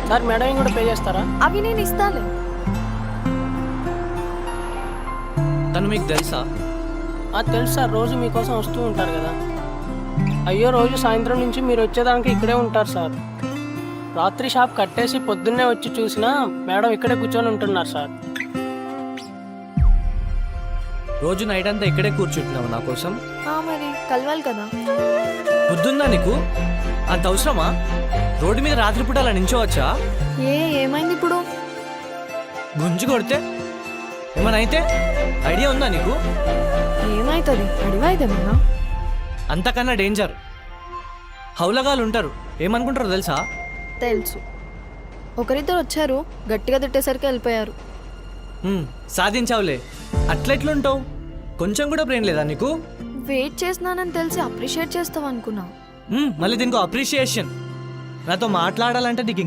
Sir madam కూడా pay చేస్తారా? అవి నేను ఇస్తాలే. తను మీకు తెలుసా? తెలుసు సార్, రోజు మీకోసం వస్తూ ఉంటారు కదా. అయ్యో, రోజు సాయంత్రం నుంచి మీరు వచ్చేదానికి ఇక్కడే ఉంటారు సార్. రాత్రి షాప్ కట్టేసి పొద్దున్నే వచ్చి చూసినా మేడం ఇక్కడే కూర్చొని ఉంటున్నారు సార్. రోజు నైట్ అంతా ఇక్కడే కూర్చుంటున్నావు నా కోసం? మరి కలవాలి కదా. బుద్ధుందా నీకు? అంత అవసరమా? రోడ్డు మీద రాత్రిపూట అలా నించోవచ్చా? ఏమైంది ఇప్పుడు? గుంజు కొడితే ఏమైనా అయితే ఐడియా ఉందా నీకు? ఏమైతుంది? అడివైదేమన్నా? అంతకన్నా డేంజర్. హౌలగాలు ఉంటారు, ఏమనుకుంటారో తెలుసా? తెలుసు. ఒకరిద్దరు వచ్చారు, గట్టిగా తిట్టేసరికి వెళ్ళిపోయారు. సాధించావులే. అట్లెట్లుంటావు? కొంచెం కూడా బ్రెయిన్ లేదా నీకు? వెయిట్ చేస్తున్నానని తెలిసి అప్రిషియేట్ చేస్తావు అనుకున్నా. మళ్ళీ దీనికి అప్రిషియేషన్. నాతో మాట్లాడాలంటే నీకు